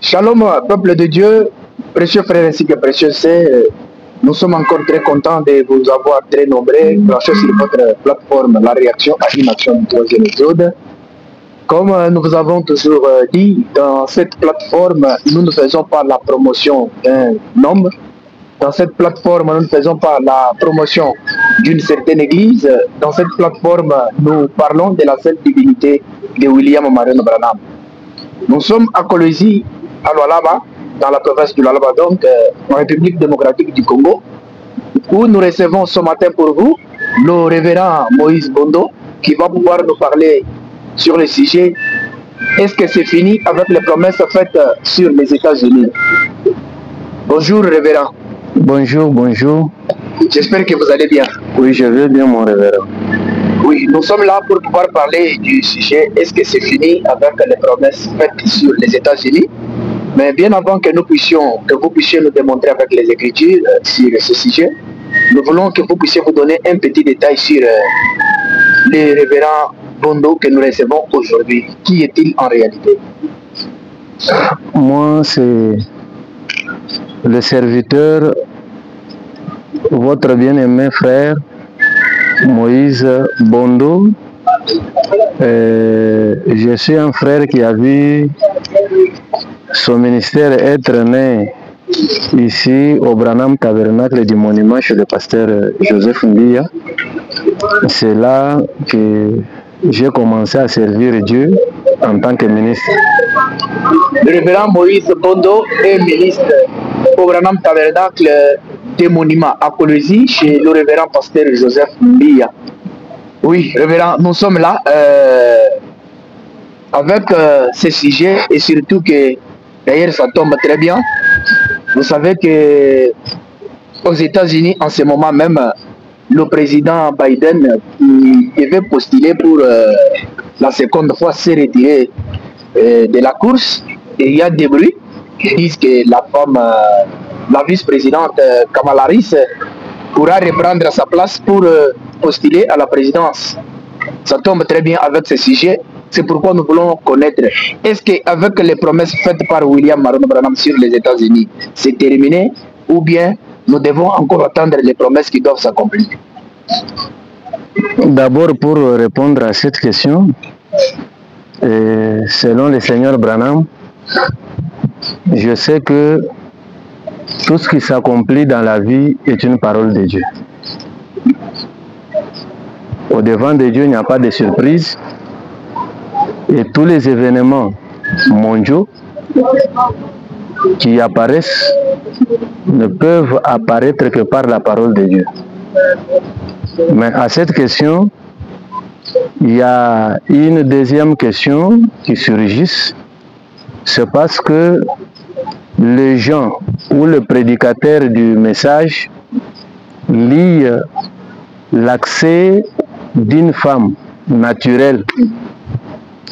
Shalom, peuple de Dieu, précieux frères ainsi que précieux sœurs. Nous sommes encore très contents de vous avoir très nombreux branchés sur votre plateforme La Réaction à l'Inaction du troisième épisode. Comme nous vous avons toujours dit, dans cette plateforme, nous ne faisons pas la promotion d'un homme. Dans cette plateforme, nous ne faisons pas la promotion d'une certaine église. Dans cette plateforme, nous parlons de la seule divinité de William Marion Branham. Nous sommes à Kolwezi, à Lualaba, dans la province du Lualaba, donc en République démocratique du Congo, où nous recevons ce matin pour vous le révérend Moïse Bondo, qui va pouvoir nous parler sur le sujet « Est-ce que c'est fini avec les promesses faites sur les États-Unis ?» Bonjour révérend. Bonjour, bonjour. J'espère que vous allez bien. Oui, je vais bien mon révérend. Oui, nous sommes là pour pouvoir parler du sujet « Est-ce que c'est fini avec les promesses faites sur les États-Unis ?» Mais bien avant que vous puissiez nous démontrer avec les Écritures sur ce sujet, nous voulons que vous puissiez vous donner un petit détail sur le révérend Bondo que nous recevons aujourd'hui. Qui est-il en réalité? Moi, c'est le serviteur, votre bien-aimé frère, Moïse Bondo. Je suis un frère qui a vu son ministère être né ici au Branham Tabernacle du Monument chez le pasteur Joseph Mbia. C'est là que j'ai commencé à servir Dieu en tant que ministre. Le révérend Moïse Bondo est ministre au Branham Tabernacle des Monuments à Kolwezi chez le révérend pasteur Joseph Mbia. Oui, révérend, nous sommes là avec ce sujet et surtout que d'ailleurs ça tombe très bien. Vous savez que aux États-Unis en ce moment même, le président Biden qui devait postuler pour la seconde fois s'est retiré de la course. Et il y a des bruits qui disent que la femme, la vice-présidente Kamala Harris pourra reprendre sa place pour postuler à la présidence. Ça tombe très bien avec ce sujet. C'est pourquoi nous voulons connaître, est-ce qu'avec les promesses faites par William Marion Branham sur les États-Unis, c'est terminé ou bien nous devons encore attendre les promesses qui doivent s'accomplir? D'abord, pour répondre à cette question, selon le Seigneur Branham, je sais que tout ce qui s'accomplit dans la vie est une parole de Dieu. Au devant de Dieu, il n'y a pas de surprise. Et tous les événements mondiaux qui apparaissent ne peuvent apparaître que par la parole de Dieu. Mais à cette question, il y a une deuxième question qui surgit. C'est parce que les gens ou le prédicateur du message lie l'accès d'une femme naturelle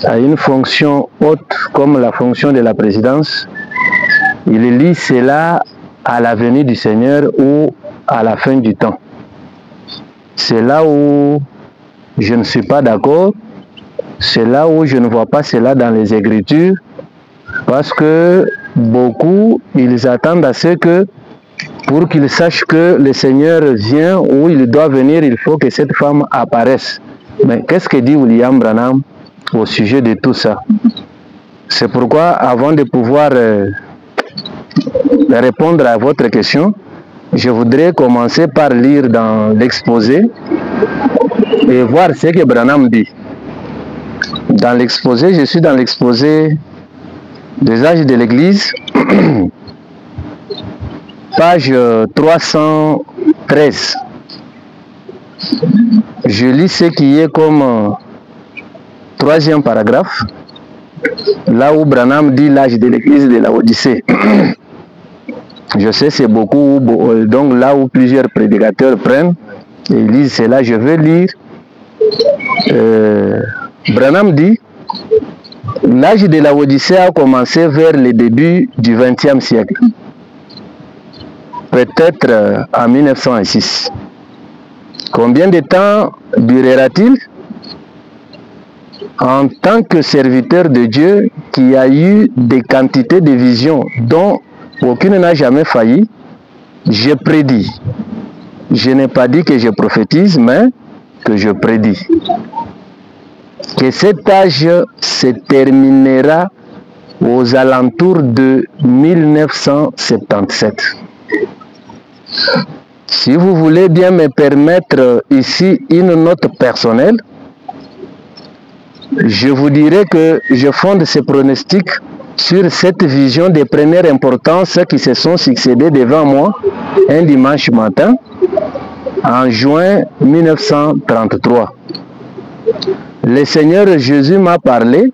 à une fonction haute comme la fonction de la présidence. Il lie cela à la venue du Seigneur ou à la fin du temps. C'est là où je ne suis pas d'accord. C'est là où je ne vois pas cela dans les Écritures. Parce que beaucoup, ils attendent à ce que, pour qu'ils sachent que le Seigneur vient ou il doit venir, il faut que cette femme apparaisse. Mais qu'est-ce que dit William Branham au sujet de tout ça? C'est pourquoi, avant de pouvoir répondre à votre question, je voudrais commencer par lire dans l'exposé et voir ce que Branham dit. Dans l'exposé, je suis dans l'exposé des âges de l'Église, page 313. Je lis ce qui est comme troisième paragraphe, là où Branham dit l'âge de l'Église de la Odyssée. Je sais c'est beaucoup, donc là où plusieurs prédicateurs prennent et ils lisent cela, je vais lire. Branham dit: l'âge de la Odyssée a commencé vers le début du XXe siècle, peut-être en 1906. Combien de temps durera-t-il? en tant que serviteur de Dieu qui a eu des quantités de visions dont aucune n'a jamais failli, je prédis. Je n'ai pas dit que je prophétise, mais que je prédis. Que cet âge se terminera aux alentours de 1977. Si vous voulez bien me permettre ici une note personnelle, je vous dirais que je fonde ces pronostics sur cette vision de première importance qui se sont succédées devant moi un dimanche matin en juin 1933. Le Seigneur Jésus m'a parlé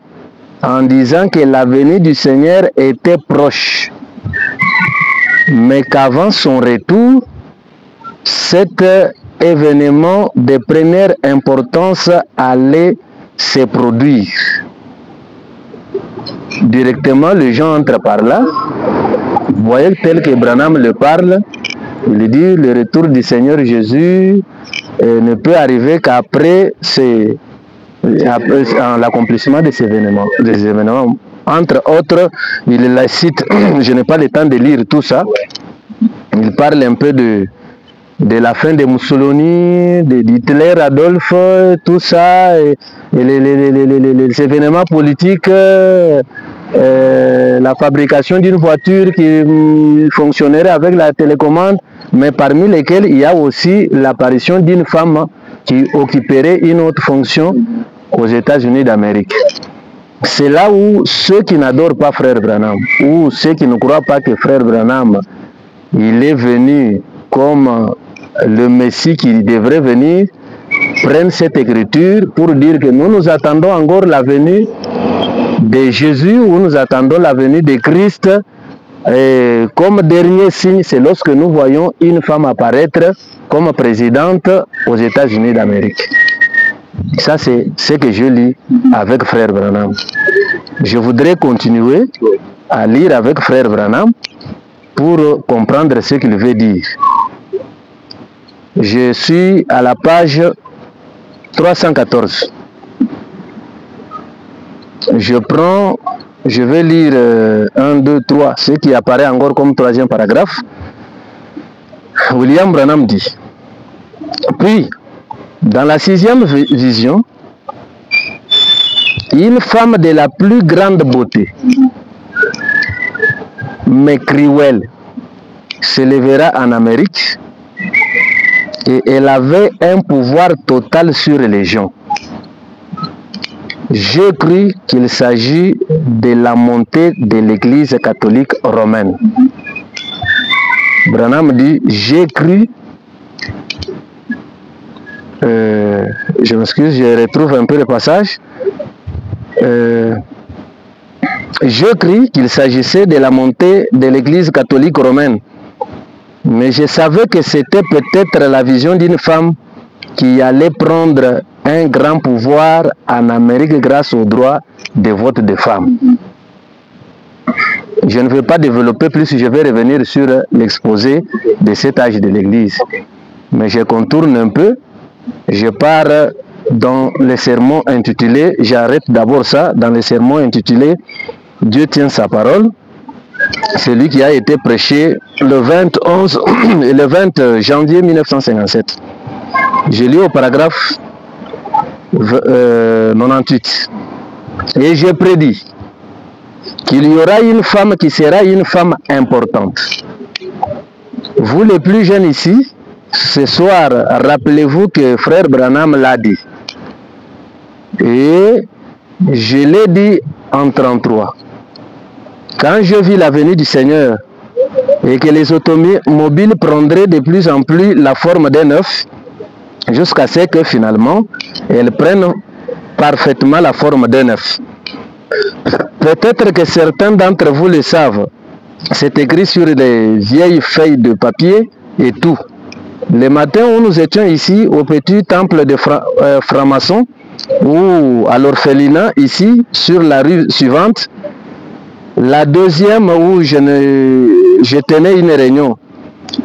en disant que la venue du Seigneur était proche, mais qu'avant son retour, cet événement de première importance allait se produire. Directement, les gens entrent par là. Vous voyez tel que Branham le parle, il dit le retour du Seigneur Jésus ne peut arriver qu'après l'accomplissement de ces événements. Entre autres, il la cite, je n'ai pas le temps de lire tout ça, il parle un peu de la fin de Mussolini, d'Hitler, Adolphe, tout ça, et les événements politiques, la fabrication d'une voiture qui fonctionnerait avec la télécommande, mais parmi lesquels il y a aussi l'apparition d'une femme qui occuperait une autre fonction aux États-Unis d'Amérique. C'est là où ceux qui n'adorent pas Frère Branham, ou ceux qui ne croient pas que Frère Branham, il est venu comme le Messie qui devrait venir, prennent cette écriture pour dire que nous attendons encore la venue de Jésus, ou nous attendons la venue de Christ. Et comme dernier signe, c'est lorsque nous voyons une femme apparaître comme présidente aux États-Unis d'Amérique. Ça, c'est ce que je lis avec Frère Branham. Je voudrais continuer à lire avec Frère Branham pour comprendre ce qu'il veut dire. Je suis à la page 314. Je vais lire 1, 2, 3, ce qui apparaît encore comme troisième paragraphe. William Branham dit: puis, dans la 6e vision, une femme de la plus grande beauté, mais cruelle, s'élèvera en Amérique, et elle avait un pouvoir total sur les gens. J'ai cru qu'il s'agit de la montée de l'Église catholique romaine. Branham dit: j'ai cru, je m'excuse, je retrouve un peu le passage. J'ai cru qu'il s'agissait de la montée de l'Église catholique romaine, mais je savais que c'était peut-être la vision d'une femme qui allait prendre un grand pouvoir en Amérique grâce au droit de vote des femmes. Je ne vais pas développer plus, je vais revenir sur l'exposé de cet âge de l'Église. Mais je contourne un peu, je pars dans le sermon intitulé, j'arrête d'abord ça, dans le sermon intitulé « Dieu tient sa parole », celui qui a été prêché le 20 janvier 1957. Je lis au paragraphe 98. Et je prédis qu'il y aura une femme qui sera une femme importante. Vous les plus jeunes ici, ce soir, rappelez-vous que Frère Branham l'a dit. Et je l'ai dit en 1933. Quand je vis la venue du Seigneur et que les automobiles prendraient de plus en plus la forme d'un œuf, jusqu'à ce que finalement, elles prennent parfaitement la forme d'un œuf. Peut-être que certains d'entre vous le savent. C'est écrit sur des vieilles feuilles de papier et tout. Le matin où nous étions ici au petit temple de francs-maçons ou à l'orphelinat ici sur la rue suivante, la deuxième où je tenais une réunion,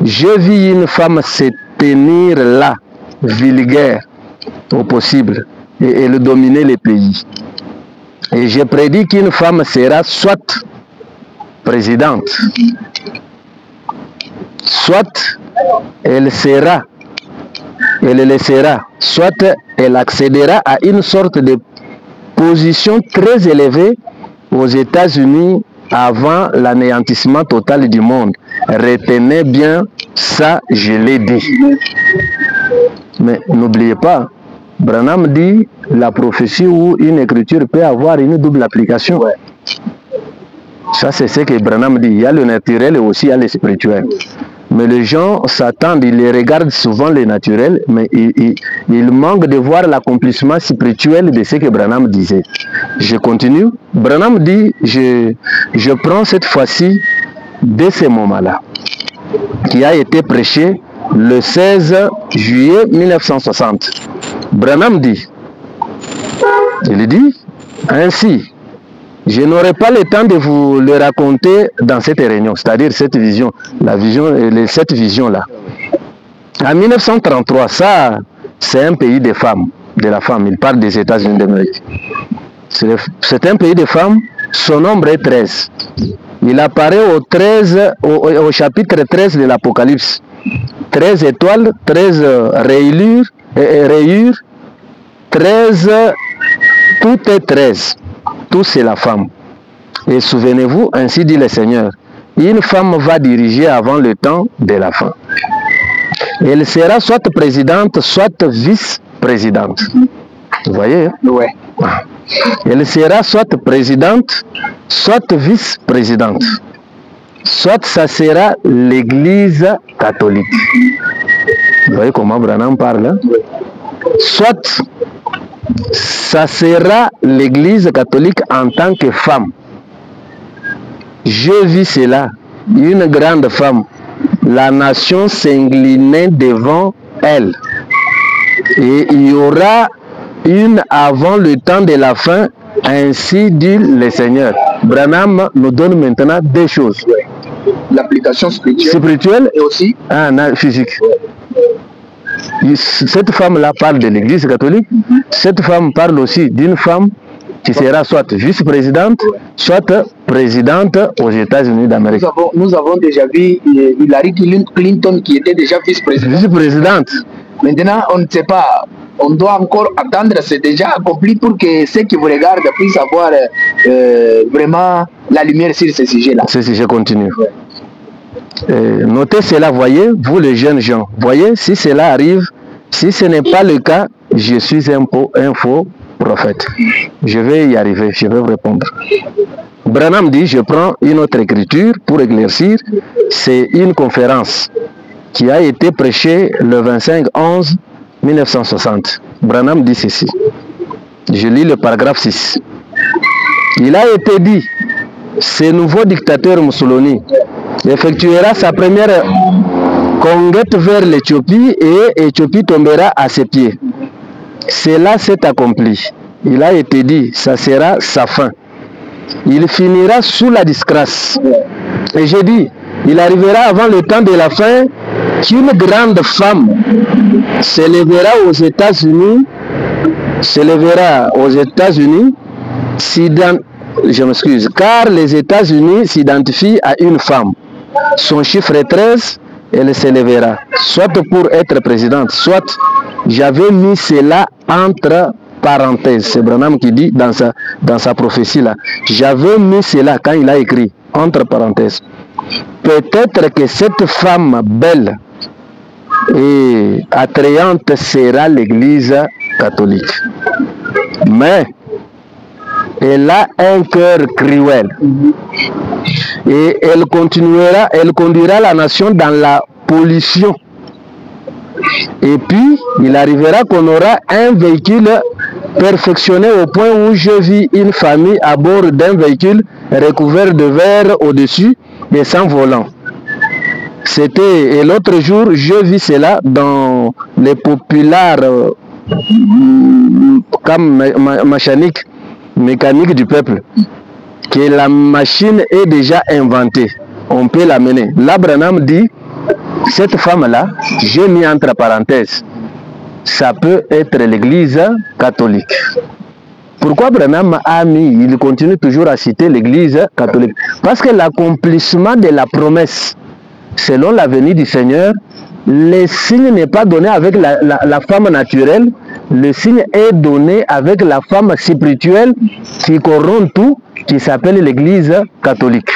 je vis une femme se tenir là, vulgaire au possible, et elle dominait le pays. Et je prédis qu'une femme sera soit présidente, soit elle sera, elle le sera, soit elle accédera à une sorte de position très élevée aux États-Unis avant l'anéantissement total du monde. Retenez bien ça, je l'ai dit. Mais n'oubliez pas, Branham dit la prophétie ou une écriture peut avoir une double application. Ouais. Ça, c'est ce que Branham dit. Il y a le naturel et aussi il y a le spirituel. Mais les gens s'attendent, ils les regardent souvent le naturel, mais ils manquent de voir l'accomplissement spirituel de ce que Branham disait. Je continue. Branham dit, je prends cette fois-ci de ce moment-là, qui a été prêché le 16 juillet 1960. Branham dit, il dit, ainsi, je n'aurai pas le temps de vous le raconter dans cette réunion, c'est-à-dire cette vision, cette vision-là. En 1933, ça, c'est un pays de femmes, de la femme. Il parle des États-Unis d'Amérique. C'est un pays de femmes, son nombre est 13. Il apparaît au chapitre 13 de l'Apocalypse. 13 étoiles, 13 rayures, 13, tout est 13. Tout c'est la femme. Et souvenez-vous, ainsi dit le Seigneur, une femme va diriger avant le temps de la fin. Elle sera soit présidente, soit vice-présidente. Vous voyez? Oui. Elle sera soit présidente, soit vice-présidente. Soit ça sera l'Église catholique. Vous voyez comment Branham parle, hein? Soit ça sera l'Église catholique en tant que femme. Je vis cela, une grande femme. La nation s'inclinait devant elle. Et il y aura une avant le temps de la fin, ainsi dit le Seigneur. Branham nous donne maintenant deux choses. L'application spirituelle et aussi physique. Cette femme-là parle de l'Église catholique. Cette femme parle aussi d'une femme qui sera soit vice-présidente, soit présidente aux États-Unis d'Amérique. Nous avons déjà vu Hillary Clinton qui était déjà vice-présidente. Vice-présidente. Maintenant, on ne sait pas. On doit encore attendre, c'est déjà accompli pour que ceux qui vous regardent puissent avoir vraiment la lumière sur ce sujet-là. Ce sujet continue. Notez cela, voyez, vous les jeunes gens. Voyez, si cela arrive, si ce n'est pas le cas, je suis un faux prophète. Je vais y arriver, je vais vous répondre. Branham dit, je prends une autre écriture pour éclaircir. C'est une conférence qui a été prêchée le 25/11/1960. Branham dit ceci. Je lis le paragraphe 6. Il a été dit, ce nouveau dictateur Mussolini effectuera sa première conquête vers l'Éthiopie et Éthiopie tombera à ses pieds. Cela s'est accompli. Il a été dit, ça sera sa fin. Il finira sous la disgrâce. Et j'ai dit, il arrivera avant le temps de la fin qu'une grande femme s'élèvera aux États-Unis, je m'excuse, car les États-Unis s'identifient à une femme. Son chiffre est 13, elle s'élèvera, soit pour être présidente, soit j'avais mis cela entre parenthèses. C'est Branham qui dit dans sa prophétie là. J'avais mis cela quand il a écrit, entre parenthèses. Peut-être que cette femme belle et attrayante sera l'Église catholique. Mais elle a un cœur cruel. Et elle conduira la nation dans la pollution. Et puis, il arrivera qu'on aura un véhicule perfectionné au point où je vis une famille à bord d'un véhicule recouvert de verre au-dessus et sans volant. Et l'autre jour, je vis cela dans les populaires comme mécanique du peuple, que la machine est déjà inventée. On peut l'amener. Là, Branham dit, cette femme-là, j'ai mis entre parenthèses, ça peut être l'Église catholique. Pourquoi Branham a mis, il continue toujours à citer l'Église catholique? Parce que l'accomplissement de la promesse, selon la venue du Seigneur, le signe n'est pas donné avec la femme naturelle, le signe est donné avec la femme spirituelle qui corrompt tout, qui s'appelle l'Église catholique.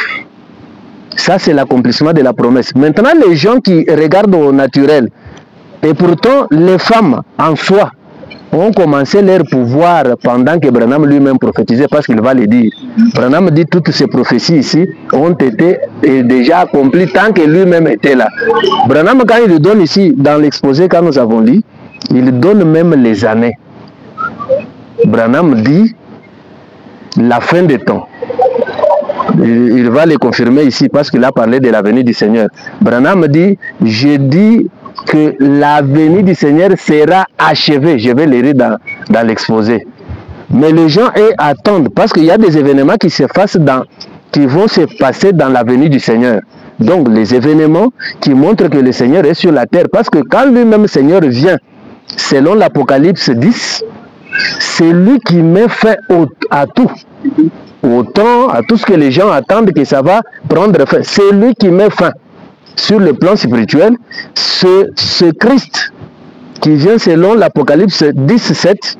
Ça, c'est l'accomplissement de la promesse. Maintenant, les gens qui regardent au naturel, et pourtant, les femmes en soi ont commencé leur pouvoir pendant que Branham lui-même prophétisait, parce qu'il va le dire. Branham dit toutes ces prophéties ici ont été déjà accomplies tant que lui-même était là. Branham, quand il donne ici, dans l'exposé quand nous avons lu, il donne même les années. Branham dit la fin des temps. Il va le confirmer ici parce qu'il a parlé de la venue du Seigneur. Branham dit, je dis que la venue du Seigneur sera achevée. Je vais le lire dans l'exposé. Mais les gens attendent parce qu'il y a des événements qui qui vont se passer dans la venue du Seigneur. Donc les événements qui montrent que le Seigneur est sur la terre. Parce que quand lui-même le Seigneur vient, selon l'Apocalypse 10, c'est lui qui met fin à tout. Autant à tout ce que les gens attendent que ça va prendre fin. C'est lui qui met fin. Sur le plan spirituel, ce Christ qui vient selon l'Apocalypse 17,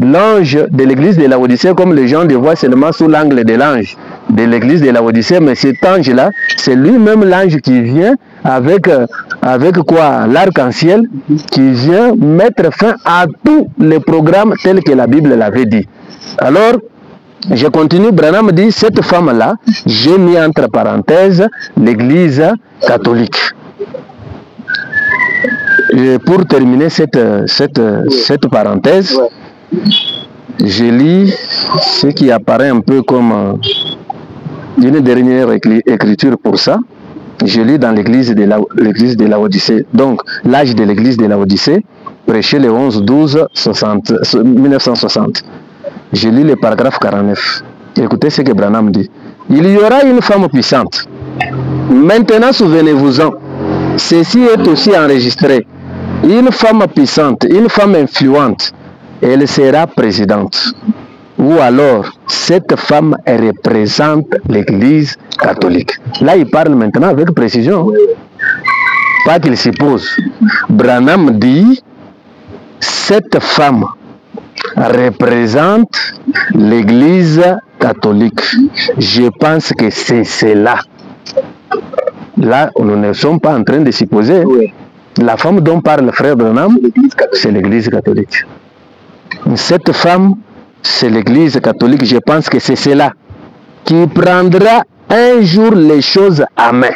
l'ange de l'église de Laodicée, comme les gens le voient seulement sous l'angle de l'ange de l'église de Laodicée, mais cet ange-là, c'est lui-même l'ange qui vient avec quoi? L'arc-en-ciel, qui vient mettre fin à tous les programmes tels que la Bible l'avait dit. Alors, je continue, Branham dit, cette femme-là, j'ai mis entre parenthèses l'église catholique. Et pour terminer cette parenthèse, je lis ce qui apparaît un peu comme une dernière écriture pour ça. Je lis dans l'église de Laodicée. Donc, l'âge de l'église de Laodicée, prêché le 11-12-1960. Je lis le paragraphe 49. Écoutez ce que Branham dit. Il y aura une femme puissante. Maintenant, souvenez-vous-en. Ceci est aussi enregistré. Une femme puissante, une femme influente, elle sera présidente. Ou alors, cette femme représente l'Église catholique. Là, il parle maintenant avec précision. Pas qu'il s'y pose. Branham dit, cette femme représente l'Église catholique. Je pense que c'est cela. Là, nous ne sommes pas en train de s'y poser. Oui. La femme dont parle le frère Branham, c'est l'Église catholique. Cette femme, c'est l'Église catholique. Je pense que c'est cela qui prendra un jour les choses à main.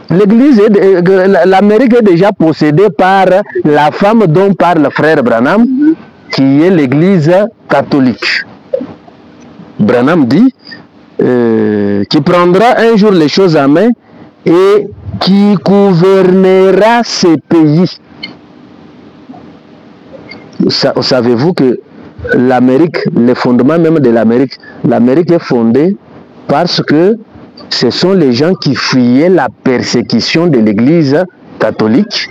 L'Amérique est déjà possédée par la femme dont parle le frère Branham, qui est l'Église catholique. Branham dit qui prendra un jour les choses à main et qui gouvernera ces pays. Savez-vous que l'Amérique, le fondement même de l'Amérique est fondé parce que ce sont les gens qui fuyaient la persécution de l'Église catholique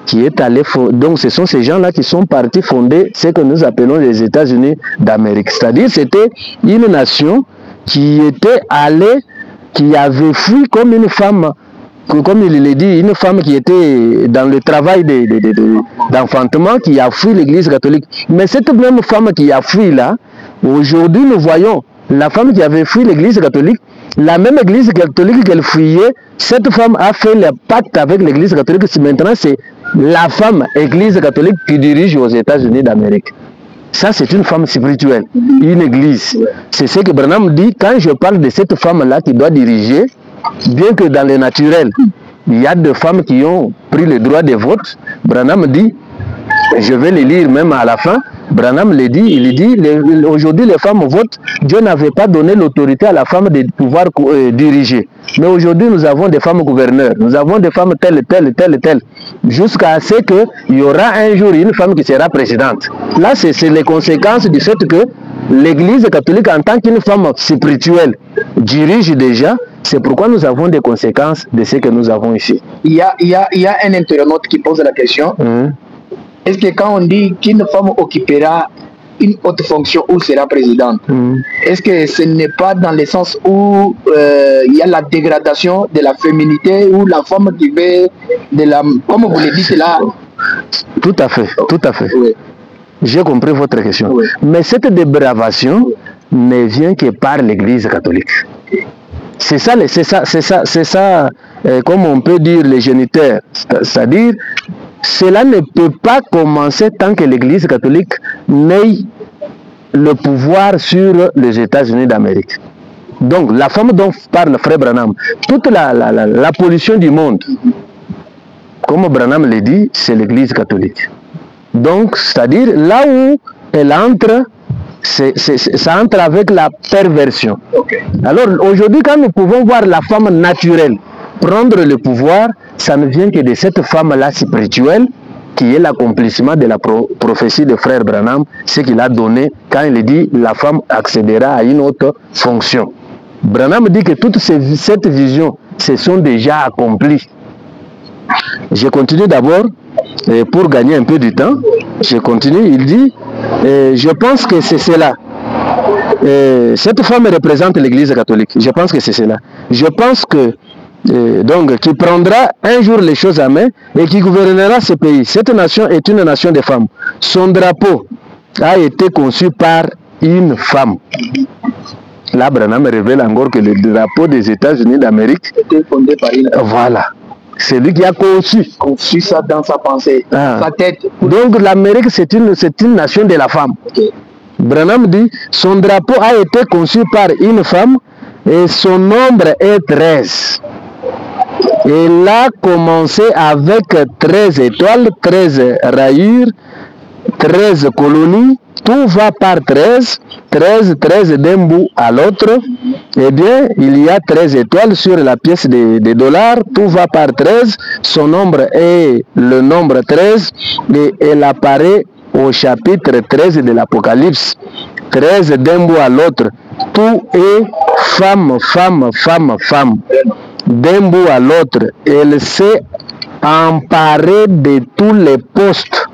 qui est allé, donc ce sont ces gens-là qui sont partis fonder ce que nous appelons les États-Unis d'Amérique. C'est-à-dire c'était une nation qui était allée, qui avait fui comme une femme, comme il l'a dit, une femme qui était dans le travail d'enfantement, qui a fui l'Église catholique. Mais cette même femme qui a fui là, aujourd'hui nous voyons la femme qui avait fui l'Église catholique, la même Église catholique qu'elle fuyait, cette femme a fait le pacte avec l'Église catholique. Maintenant, c'est la femme Église catholique qui dirige aux États-Unis d'Amérique. Ça, c'est une femme spirituelle, une église. C'est ce que Branham dit quand je parle de cette femme-là qui doit diriger, bien que dans le naturel, il y a des femmes qui ont pris le droit de vote. Branham dit, je vais le lire même à la fin, Branham le dit, il dit, aujourd'hui les femmes votent, Dieu n'avait pas donné l'autorité à la femme de pouvoir diriger. Mais aujourd'hui nous avons des femmes gouverneurs, nous avons des femmes telles, jusqu'à ce qu'il y aura un jour une femme qui sera présidente. Là c'est les conséquences du fait que l'Église catholique en tant qu'une femme spirituelle dirige déjà. C'est pourquoi nous avons des conséquences de ce que nous avons ici. Il y a un internaute qui pose la question. Est-ce que quand on dit qu'une femme occupera une haute fonction où sera présidente. Est-ce que ce n'est pas dans le sens où il y a la dégradation de la féminité, où la femme qui veut de la... Comme vous le dites là. Tout à fait, tout à fait. Oui. J'ai compris votre question. Oui. Mais cette dépravation ne vient que par l'Église catholique. C'est ça, comme on peut dire, les géniteurs. C'est-à-dire, cela ne peut pas commencer tant que l'Église catholique n'ait le pouvoir sur les États-Unis d'Amérique. Donc, la femme dont parle Frère Branham, toute la pollution du monde, comme Branham le dit, c'est l'Église catholique. Donc, c'est-à-dire, là où elle entre, ça entre avec la perversion. Okay. Alors, aujourd'hui, quand nous pouvons voir la femme naturelle prendre le pouvoir, ça ne vient que de cette femme-là spirituelle, qui est l'accomplissement de la prophétie de Frère Branham, ce qu'il a donné quand il dit la femme accédera à une autre fonction. Branham dit que toute cette vision se sont déjà accomplies. Je continue d'abord, pour gagner un peu du temps, je continue, il dit, je pense que c'est cela. Cette femme représente l'Église catholique, je pense que c'est cela. Je pense que, donc, qui prendra un jour les choses à main et qui gouvernera ce pays. Cette nation est une nation de femmes. Son drapeau a été conçu par une femme. Là, Branham révèle encore que le drapeau des États-Unis d'Amérique était fondé par une femme. Voilà. C'est lui qui a conçu ça dans sa pensée, sa tête. Donc l'Amérique, c'est une nation de la femme. Okay. Branham dit, son drapeau a été conçu par une femme et son nombre est 13. Il a commencé avec 13 étoiles, 13 rayures, 13 colonies. Tout va par 13, 13 d'un bout à l'autre. Eh bien, il y a 13 étoiles sur la pièce de dollars. Tout va par 13. Son nombre est le nombre 13. Et elle apparaît au chapitre 13 de l'Apocalypse. 13 d'un bout à l'autre. Tout est femme, femme, femme, femme. D'un bout à l'autre. Elle s'est emparée de tous les postes.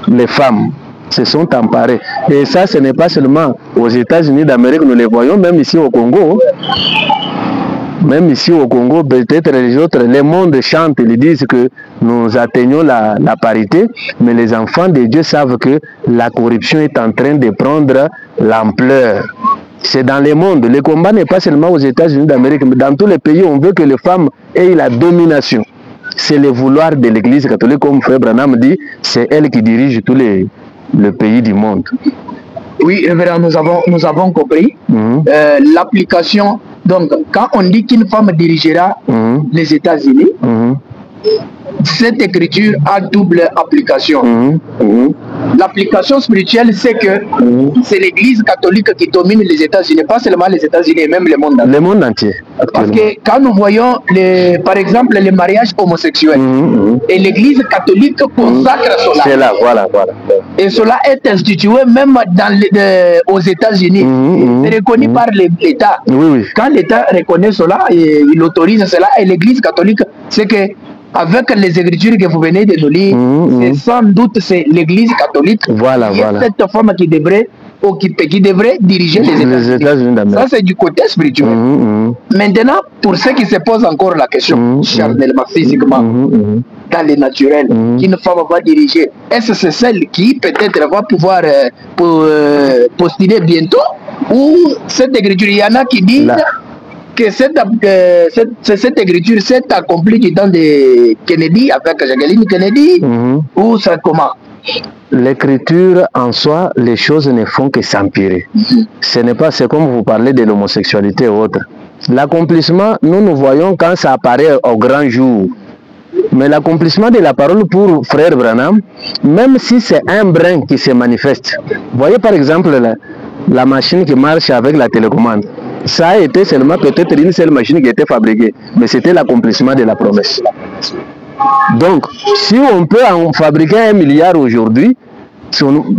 Les femmes se sont emparés. Et ça, ce n'est pas seulement aux États-Unis d'Amérique, nous les voyons, même ici au Congo. Même ici au Congo, peut-être les autres, les mondes chantent, ils disent que nous atteignons la parité, mais les enfants de Dieu savent que la corruption est en train de prendre l'ampleur. C'est dans le monde. Le combat n'est pas seulement aux États-Unis d'Amérique, mais dans tous les pays, on veut que les femmes aient la domination. C'est le vouloir de l'Église catholique, comme Frère Branham dit, c'est elle qui dirige tous le pays du monde. Oui, révérend, nous avons compris. L'application, donc, quand on dit qu'une femme dirigera les États-Unis, cette écriture a double application. L'application spirituelle, c'est que c'est l'Église catholique qui domine les États-Unis, pas seulement les États-Unis, mais même le monde entier. Le monde entier. Parce que quand nous voyons, par exemple, les mariages homosexuels, et l'Église catholique consacre cela. C'est là, voilà. Et cela est institué même aux États-Unis. C'est reconnu par l'État. Oui. Quand l'État reconnaît cela, et il autorise cela, et l'Église catholique, c'est que avec les écritures que vous venez de nous lire, sans doute c'est l'Église catholique qui est cette femme qui devrait diriger les États-Unis. Ça, c'est du côté spirituel. Maintenant, pour ceux qui se posent encore la question, charnellement, physiquement, dans le naturel, qu'une femme va diriger, est-ce que c'est celle qui peut-être va pouvoir postuler bientôt, ou cette écriture, il y en a qui disent que cette écriture s'est accomplie du temps de Kennedy, avec Jacqueline Kennedy, ou ça comment? L'écriture en soi, les choses ne font que s'empirer. Ce n'est pas, c'est comme vous parlez de l'homosexualité ou autre. L'accomplissement, nous voyons quand ça apparaît au grand jour. Mais l'accomplissement de la parole pour Frère Branham, même si c'est un brin qui se manifeste. Voyez par exemple la machine qui marche avec la télécommande. Ça a été seulement peut-être une seule machine qui a été fabriquée, mais c'était l'accomplissement de la promesse. Donc, si on peut en fabriquer 1 milliard aujourd'hui,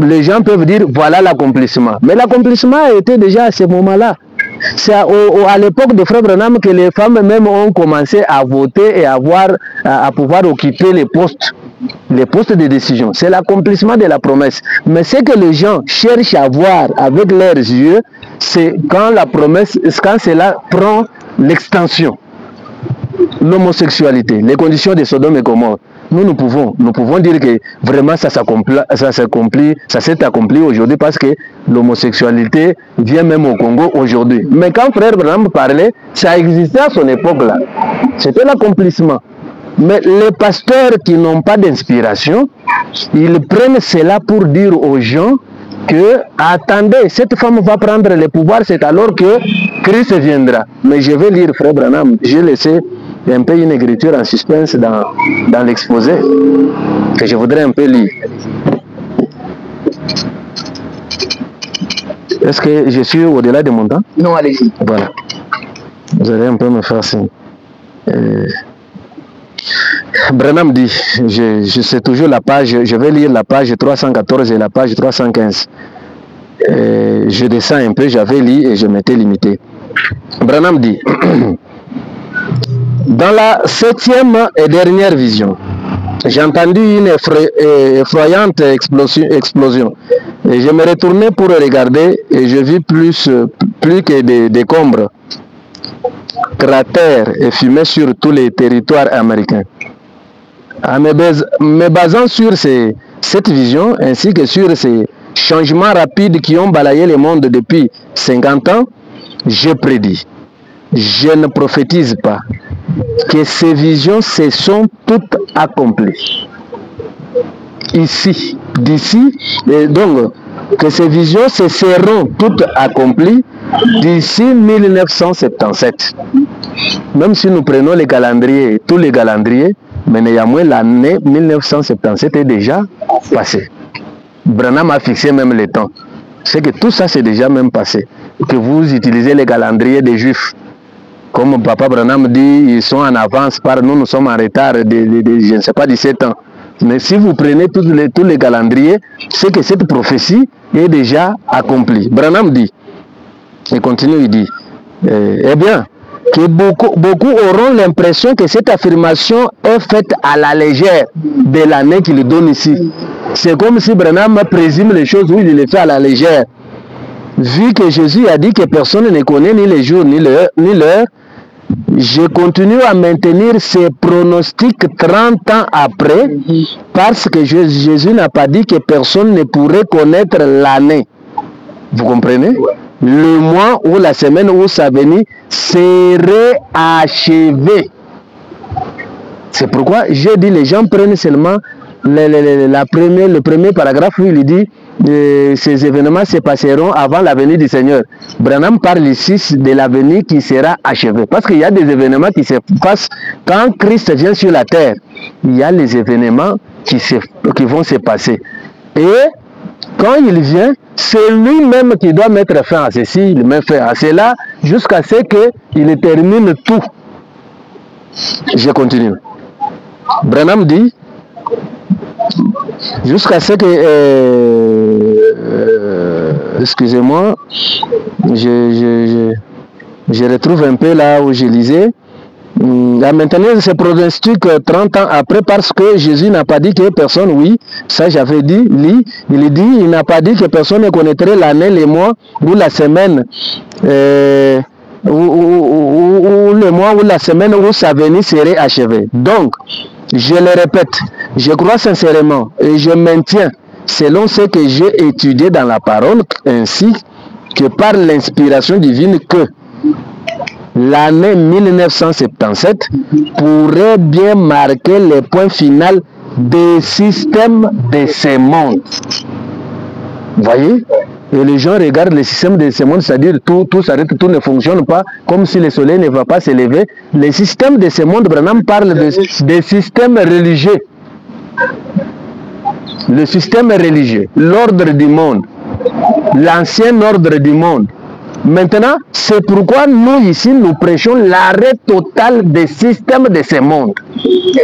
les gens peuvent dire voilà l'accomplissement. Mais l'accomplissement a été déjà à ce moment-là. C'est à l'époque de Frère Branham que les femmes même ont commencé à voter et à pouvoir occuper les postes les postes de décision. C'est l'accomplissement de la promesse. Mais ce que les gens cherchent à voir avec leurs yeux, c'est quand la promesse, quand cela prend l'extension. L'homosexualité, les conditions de Sodome et Gomorrhe. Nous pouvons dire que vraiment ça s'est accompli aujourd'hui parce que l'homosexualité vient même au Congo aujourd'hui. Mais quand Frère Branham parlait, ça existait à son époque-là. C'était l'accomplissement. Mais les pasteurs qui n'ont pas d'inspiration, ils prennent cela pour dire aux gens que, attendez, cette femme va prendre le pouvoir, c'est alors que Christ viendra. Mais je vais lire Frère Branham, j'ai laissé un peu une écriture en suspense dans l'exposé que je voudrais un peu lire. Est-ce que je suis au-delà de mon temps? Non, allez-y. Voilà. Vous allez un peu me faire signe. Branham dit, je sais toujours la page, je vais lire la page 314 et la page 315. Je descends un peu, j'avais lu et je m'étais limité. Branham dit, dans la 7e et dernière vision, j'ai entendu une effroyante explosion. Et je me retournai pour regarder et je vis plus que des décombres, cratères et fumées sur tous les territoires américains. En me basant sur cette vision ainsi que sur ces changements rapides qui ont balayé le monde depuis 50 ans, je prédis, je ne prophétise pas, que ces visions se sont toutes accomplies. Ici, d'ici, donc que ces visions se seront toutes accomplies d'ici 1977. Même si nous prenons les calendriers, tous les calendriers, mais néanmoins l'année 1977 est déjà passée. Branham a fixé même le temps. C'est que tout ça c'est déjà même passé. Que vous utilisez les calendriers des Juifs. Comme Papa Branham dit, ils sont en avance par nous, nous sommes en retard de je ne sais pas, 17 ans. Mais si vous prenez tous les calendriers, c'est que cette prophétie est déjà accomplie. Branham dit, il continue, il dit, eh bien, que beaucoup auront l'impression que cette affirmation est faite à la légère de l'année qu'il donne ici. C'est comme si Branham présume les choses où il les fait à la légère. Vu que Jésus a dit que personne ne connaît ni les jours ni l'heure, je continue à maintenir ces pronostics 30 ans après, parce que Jésus n'a pas dit que personne ne pourrait connaître l'année. Vous comprenez? Le mois ou la semaine où sa venue serait achevée. C'est pourquoi j'ai dit les gens prennent seulement le premier paragraphe où il dit ces événements se passeront avant la venue du Seigneur. Branham parle ici de la venue qui sera achevée. Parce qu'il y a des événements qui se passent quand Christ vient sur la terre. Il y a les événements qui vont se passer. Et quand il vient, c'est lui-même qui doit mettre fin à ceci, il met fin à cela, jusqu'à ce qu'il termine tout. Je continue. Branham dit, jusqu'à ce que... excusez-moi, je retrouve un peu là où je lisais. À maintenir ce pronostic 30 ans après, parce que Jésus n'a pas dit que personne, oui, ça j'avais dit, il n'a pas dit que personne ne connaîtrait l'année, les mois ou la semaine, ou le mois ou la semaine où sa venue serait achevée. Donc, je le répète, je crois sincèrement et je maintiens, selon ce que j'ai étudié dans la parole, ainsi que par l'inspiration divine, que l'année 1977 pourrait bien marquer le point final des systèmes de ce monde. Vous voyez? Et les gens regardent le système de ce monde, c'est-à-dire tout s'arrête, tout ne fonctionne pas, comme si le soleil ne va pas se lever. Le système de ce monde, Branham parle des systèmes religieux. Le système religieux, l'ordre du monde, l'ancien ordre du monde. Maintenant, c'est pourquoi nous ici, nous prêchons l'arrêt total des systèmes de ce monde.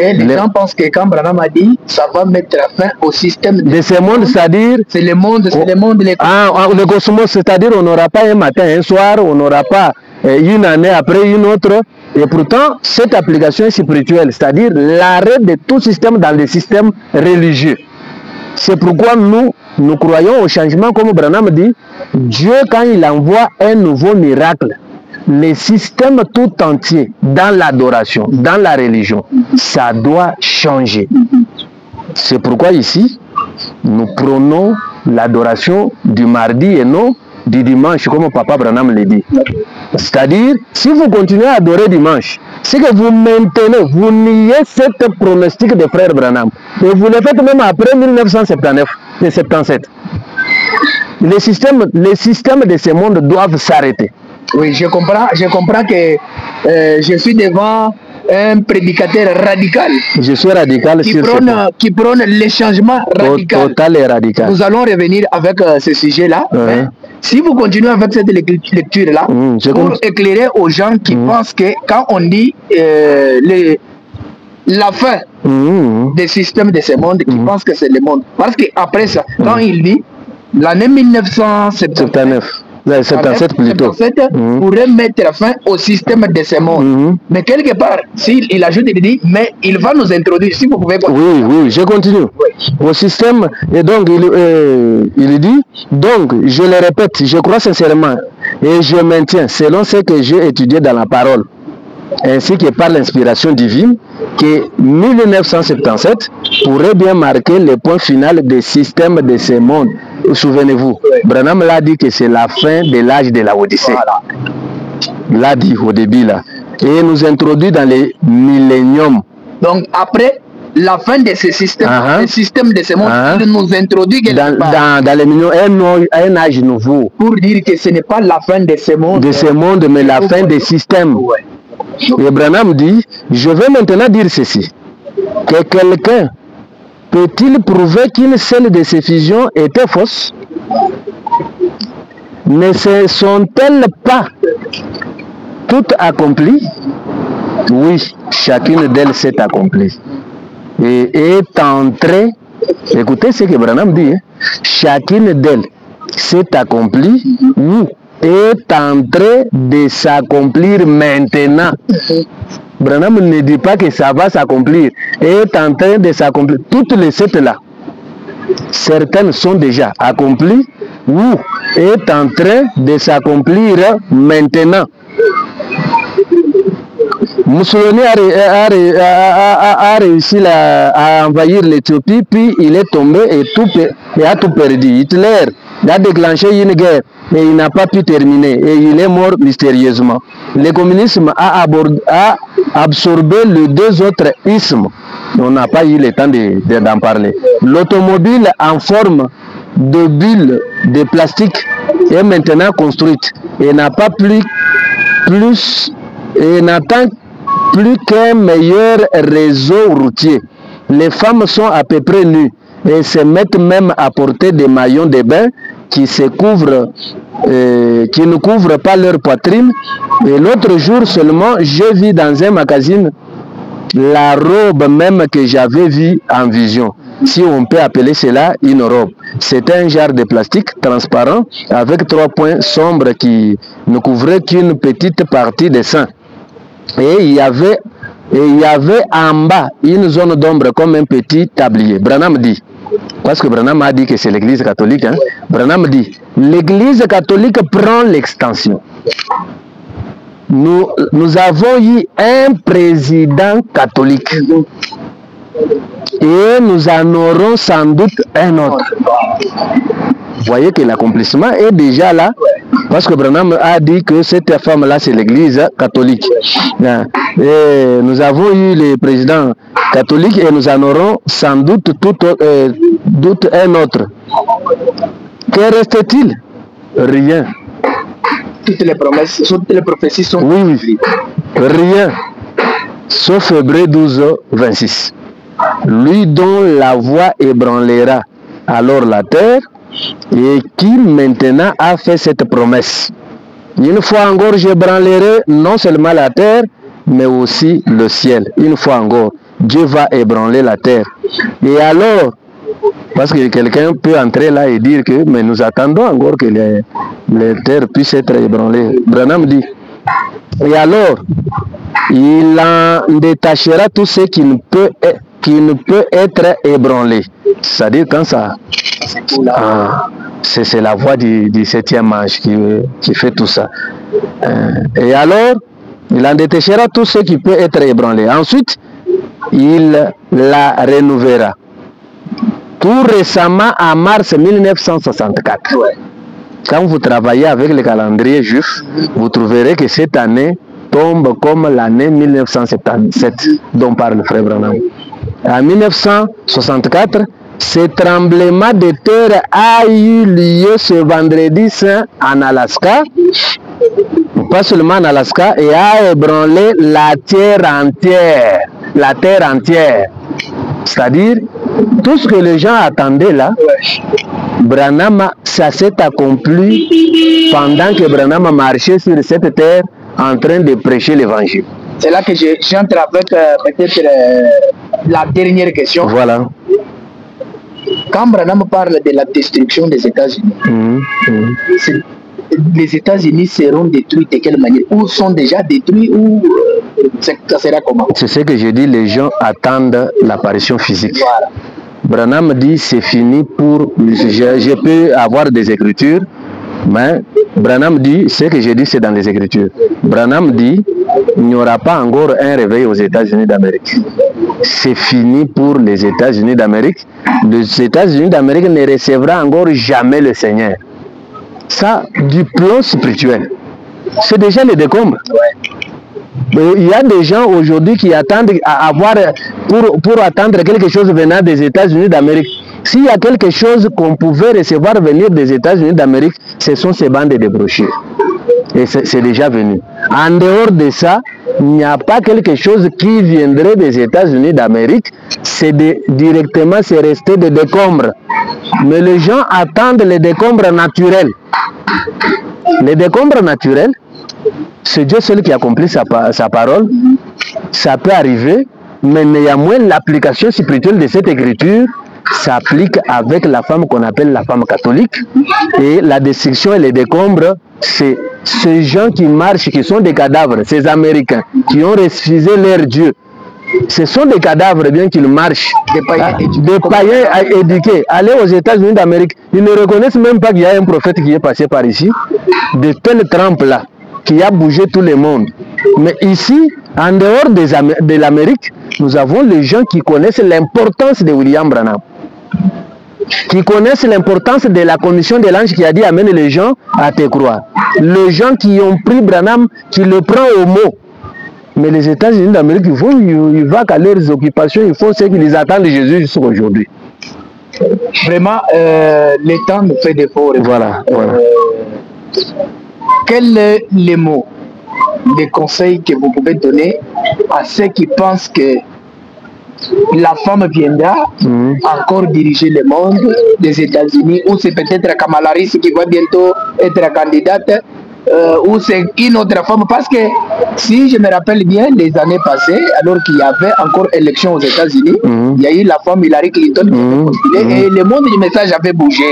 Et les gens pensent que quand Branham a dit, ça va mettre fin au système de ce monde, c'est-à-dire... C'est le monde, le cosmos, c'est-à-dire on n'aura pas un matin, un soir, on n'aura pas une année après une autre. Et pourtant, cette application est spirituelle, c'est-à-dire l'arrêt de tout système dans les systèmes religieux. C'est pourquoi nous croyons au changement, comme Branham dit. Dieu, quand il envoie un nouveau miracle, le système tout entier, dans l'adoration, dans la religion, ça doit changer. C'est pourquoi ici, nous prenons l'adoration du mardi et non du dimanche, comme Papa Branham le dit. C'est-à-dire, si vous continuez à adorer dimanche, c'est que vous maintenez, vous niez cette pronostic de frère Branham. Et vous le faites même après 1979 et 77. Les systèmes de ce monde doivent s'arrêter. Oui, je comprends que je suis devant un prédicateur radical. Je suis radical qui prône le changement radical. Total et radical. Nous allons revenir avec ce sujet-là. Si vous continuez avec cette lecture-là, pour éclairer aux gens qui pensent que quand on dit la fin des systèmes de ce monde, qui pensent que c'est le monde. Parce qu'après ça, quand il dit l'année 1979, 77 plutôt. 77 pourrait mettre fin au système de ce monde. Mais quelque part, s'il ajoute, il dit, mais il va nous introduire, si vous pouvez continuer. Oui, je continue. Oui. Au système, et donc il dit, donc je le répète, je crois sincèrement, et je maintiens, selon ce que j'ai étudié dans la parole, ainsi que par l'inspiration divine, que 1977 pourrait bien marquer le point final des systèmes de ce monde. Souvenez-vous, Branham l'a dit que c'est la fin de l'âge de la Odyssée. Voilà. Il l'a dit au début là. Et nous introduit dans les milléniums. Donc après la fin de ce système, le système de ce monde, il nous introduit dans les milléniums, un âge nouveau. Pour dire que ce n'est pas la fin de ce monde. De ce monde, mais la fin des systèmes. Et Branham dit, je vais maintenant dire ceci, que quelqu'un peut-il prouver qu'une seule de ces fusions était fausse? Ne se sont-elles pas toutes accomplies? Oui, chacune d'elles s'est accomplie. Et est entrée, écoutez ce que Branham dit, chacune d'elles s'est accomplie ou est en train de s'accomplir maintenant. Branham ne dit pas que ça va s'accomplir, est en train de s'accomplir. Toutes les sept là, certaines sont déjà accomplies ou est en train de s'accomplir maintenant. Mussolini a réussi à envahir l'Éthiopie, puis il est tombé et a tout perdu. Hitler a déclenché une guerre et il n'a pas pu terminer et il est mort mystérieusement. Le communisme a absorbé les deux autres ismes. On n'a pas eu le temps d'en parler. L'automobile en forme de bulle de plastique est maintenant construite et n'a pas plus et n'attend plus qu'un meilleur réseau routier. Les femmes sont à peu près nues et se mettent même à porter des maillots de bain qui ne couvrent pas leur poitrine. Et l'autre jour seulement, j'ai vu dans un magazine la robe même que j'avais vue en vision. Si on peut appeler cela une robe. C'est un genre de plastique transparent avec 3 points sombres qui ne couvraient qu'une petite partie des seins. Et il y avait en bas une zone d'ombre comme un petit tablier. Branham dit, parce que Branham a dit que c'est l'église catholique, Branham dit, l'église catholique prend l'extension. Nous avons eu un président catholique et nous en aurons sans doute un autre. Vous voyez que l'accomplissement est déjà là, parce que Branham a dit que cette femme-là, c'est l'église catholique. Et nous avons eu le président catholique et nous en aurons sans doute un autre. Que reste-t-il? Rien. Toutes les promesses, toutes les prophéties sont... Oui, rien. Sauf Hébreux 12, 26. Lui dont la voix ébranlera alors la terre, et qui maintenant a fait cette promesse. Une fois encore, j'ébranlerai non seulement la terre, mais aussi le ciel. Une fois encore, Dieu va ébranler la terre. Et alors, parce que quelqu'un peut entrer là et dire que mais nous attendons encore que les terres puissent être ébranlées. Branham dit, Et alors, il en détachera tout ce qui ne peut être ébranlé. C'est-à-dire quand ça... c'est la voix du 7e ange qui fait tout ça. Et alors, il en détachera tout ce qui peut être ébranlé. Ensuite, il la renouvellera. Tout récemment, en mars 1964. Quand vous travaillez avec le calendrier juif, vous trouverez que cette année tombe comme l'année 1977 dont parle le frère Branham. En 1964, ce tremblement de terre a eu lieu ce vendredi saint en Alaska, pas seulement en Alaska, et a ébranlé la terre entière. La terre entière. C'est-à-dire, tout ce que les gens attendaient là, Branham, ça s'est accompli pendant que Branham marchait sur cette terre en train de prêcher l'évangile. C'est là que j'entre avec peut-être la dernière question. Voilà. Quand Branham parle de la destruction des États-Unis, les États-Unis seront détruits de quelle manière? Ou sont déjà détruits ou ça sera comment? C'est ce que je dis, les gens attendent l'apparition physique. Voilà. Branham dit c'est fini pour... Je peux avoir des écritures, mais Branham dit, ce que je dis c'est dans les écritures. Branham dit, il n'y aura pas encore un réveil aux États-Unis d'Amérique. C'est fini pour les États-Unis d'Amérique. Les États-Unis d'Amérique ne recevra encore jamais le Seigneur. Ça, du plan spirituel, c'est déjà le décombre. Il y a des gens aujourd'hui qui attendent à avoir, pour attendre quelque chose venant des États-Unis d'Amérique. S'il y a quelque chose qu'on pouvait recevoir venir des États-Unis d'Amérique, ce sont ces bandes de brochures. Et c'est déjà venu. En dehors de ça, il n'y a pas quelque chose qui viendrait des États-Unis d'Amérique. C'est directement, c'est resté des décombres. Mais les gens attendent les décombres naturels. Les décombres naturels, c'est Dieu seul qui accomplit sa parole. Ça peut arriver, mais néanmoins, l'application spirituelle de cette écriture s'applique avec la femme qu'on appelle la femme catholique. Et la destruction et les décombres, c'est ces gens qui marchent, qui sont des cadavres, ces Américains, qui ont refusé leur Dieu. Ce sont des cadavres, bien qu'ils marchent, des païens éduqués. Allez aux États-Unis d'Amérique, ils ne reconnaissent même pas qu'il y a un prophète qui est passé par ici, de telle trempe-là, qui a bougé tout le monde. Mais ici, en dehors de l'Amérique, nous avons les gens qui connaissent l'importance de William Branham, qui connaissent l'importance de la commission de l'ange qui a dit amène les gens à te croire. Les gens qui ont pris Branham, qui le prend au mot. Mais les États-Unis d'Amérique, ils vont qu'à leurs occupations, ils font ce qu'ils attendent de Jésus jusqu'à aujourd'hui. Vraiment, le temps nous fait défaut. Voilà. Quel est le mot, les conseils que vous pouvez donner à ceux qui pensent que la femme viendra encore diriger le monde des États-Unis, ou c'est peut-être Kamala Harris qui va bientôt être candidate, ou c'est une autre femme? Parce que si je me rappelle bien, les années passées, alors qu'il y avait encore élection aux États-Unis, il y a eu la femme Hillary Clinton qui était postulée, et le monde du message avait bougé.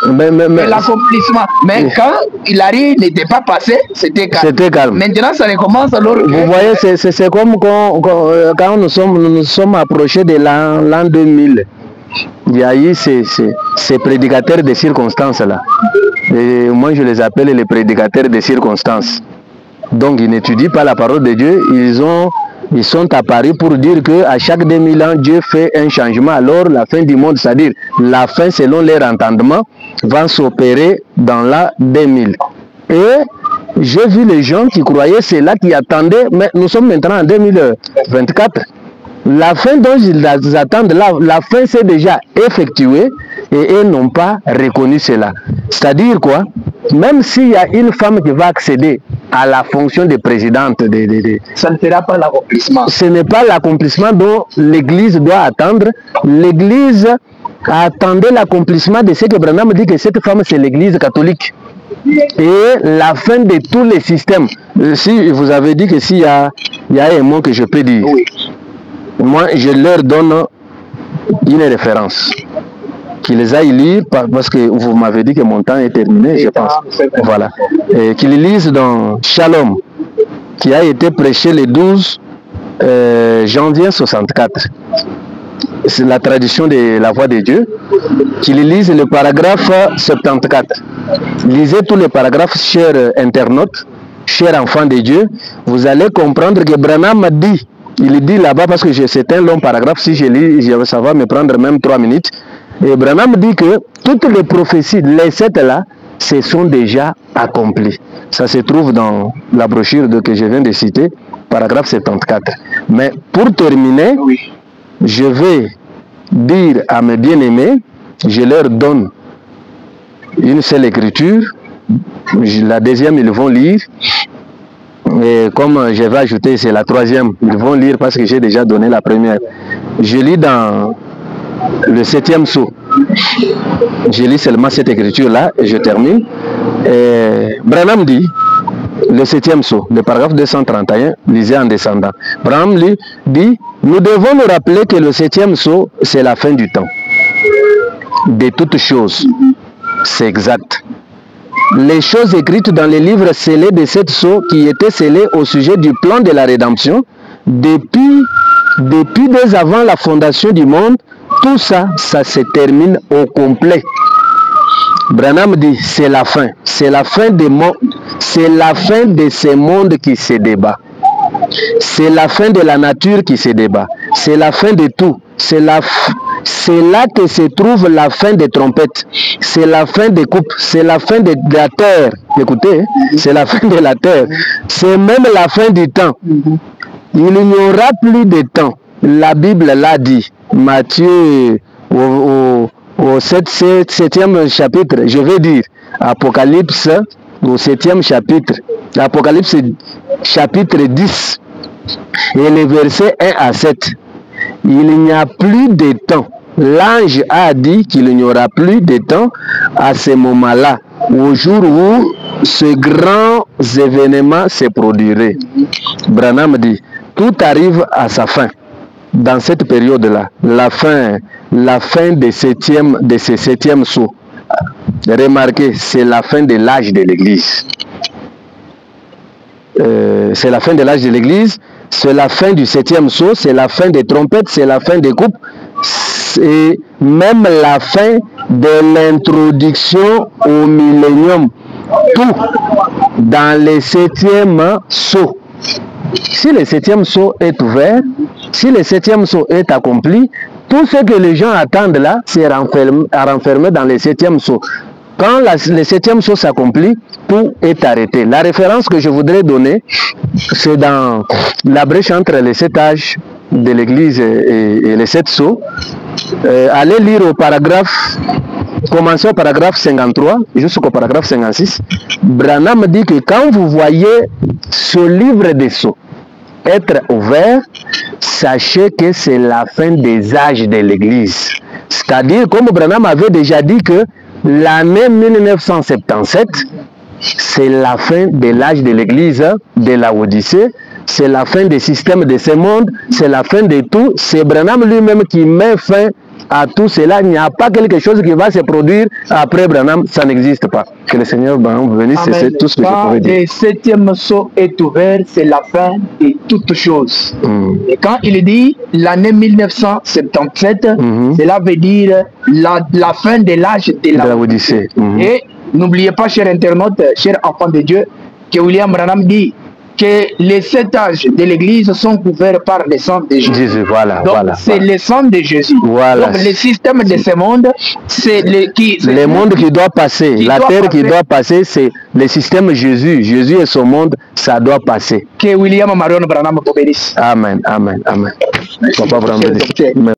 Mais l'accomplissement. Mais quand Hillary n'était pas passé, c'était calme. Maintenant, ça recommence alors. Vous voyez, c'est comme quand nous sommes approchés de l'an 2000. Il y a eu ces prédicateurs de circonstances là. Et moi je les appelle les prédicateurs de circonstances. Donc ils n'étudient pas la parole de Dieu, ils sont apparus pour dire qu'à chaque 2000 ans, Dieu fait un changement. Alors la fin du monde, c'est-à-dire la fin selon leur entendement, va s'opérer dans l'an 2000. Et j'ai vu les gens qui croyaient cela, qui attendaient, mais nous sommes maintenant en 2024. La fin dont ils attendent, la fin s'est déjà effectuée et ils n'ont pas reconnu cela. C'est-à-dire quoi? Même s'il y a une femme qui va accéder à la fonction de présidente, ça ne sera pas l'accomplissement. Ce n'est pas l'accomplissement dont l'Église doit attendre. L'Église attendait l'accomplissement de ce que Branham dit que cette femme c'est l'Église catholique. Et la fin de tous les systèmes. Si vous avez dit que s'il y a un mot que je peux dire, oui. Moi je leur donne une référence. Qu'ils aillent lire, parce que vous m'avez dit que mon temps est terminé, je pense. Voilà. Qu'ils lisent dans Shalom, qui a été prêché le 12 janvier 64. C'est la tradition de la voix de Dieu, qu'il lise le paragraphe 74. Lisez tous les paragraphes, chers internautes, chers enfants de Dieu. Vous allez comprendre que Branham dit, il dit là-bas, parce que c'est un long paragraphe, si je lis, ça va me prendre même 3 minutes. Et Branham dit que toutes les prophéties, les 7 là, se sont déjà accomplies. Ça se trouve dans la brochure que je viens de citer, paragraphe 74. Mais pour terminer, je vais dire à mes bien-aimés, je leur donne une seule écriture, la deuxième ils vont lire, et comme je vais ajouter, c'est la troisième, ils vont lire parce que j'ai déjà donné la première. Je lis dans le 7e sceau. Je lis seulement cette écriture-là et je termine. Branham dit, le 7e sceau, le paragraphe 231, lisez en descendant. Branham dit, nous devons nous rappeler que le 7e sceau, c'est la fin du temps. De toutes choses. C'est exact. Les choses écrites dans les livres scellés de 7 sceaux qui étaient scellés au sujet du plan de la rédemption, depuis dès avant la fondation du monde, tout ça, ça se termine au complet. Branham dit, c'est la fin. C'est la fin des mondes. C'est la fin de ce monde qui se débat. C'est la fin de la nature qui se débat. C'est la fin de tout. C'est là que se trouve la fin des trompettes. C'est la fin des coupes. C'est la fin de la terre. Écoutez, c'est la fin de la terre. C'est même la fin du temps. Il n'y aura plus de temps. La Bible l'a dit. Matthieu au 7e chapitre, je vais dire, Apocalypse au 7e chapitre, Apocalypse chapitre 10, et les versets 1 à 7. Il n'y a plus de temps. L'ange a dit qu'il n'y aura plus de temps à ce moment-là, au jour où ce grand événement se produirait. Branham dit, tout arrive à sa fin. Dans cette période-là, la fin de ce 7e sceau. Remarquez, c'est la fin de l'âge de l'Église. C'est la fin de l'âge de l'Église, c'est la fin du 7e sceau, c'est la fin des trompettes, c'est la fin des coupes, c'est même la fin de l'introduction au millénium. Tout dans le 7e sceau. Si le 7e sceau est ouvert, si le 7e sceau est accompli, tout ce que les gens attendent là, c'est renfermé dans le 7e sceau. Quand le 7e sceau s'accomplit, tout est arrêté. La référence que je voudrais donner, c'est dans la brèche entre les 7 âges de l'Église et les 7 sceaux. Allez lire au paragraphe, commencez au paragraphe 53 jusqu'au paragraphe 56. Branham dit que quand vous voyez ce livre des sceaux être ouvert, sachez que c'est la fin des âges de l'Église. C'est-à-dire, comme Branham avait déjà dit que l'année 1977, c'est la fin de l'âge de l'Église, de la Odyssée, c'est la fin des systèmes de ce monde, c'est la fin de tout. C'est Branham lui-même qui met fin à tout cela. Il n'y a pas quelque chose qui va se produire après Branham, ça n'existe pas. Que le Seigneur vous bénisse, c'est tout ce que je pourrais dire. Quand le 7e sceau est ouvert, c'est la fin de toutes choses. Et quand il dit l'année 1977, cela veut dire la fin de l'âge de la Odyssée. Et n'oubliez pas, chers internautes, chers enfants de Dieu, que William Branham dit que les 7 âges de l'Église sont couverts par le sang de Jésus. Donc, c'est le sang de Jésus. Donc, le système de ce monde, c'est le monde qui doit passer. La terre qui doit passer, c'est le système Jésus. Jésus et son monde, ça doit passer. Que William Marion Branham vous bénisse. Amen, amen, amen. Papa,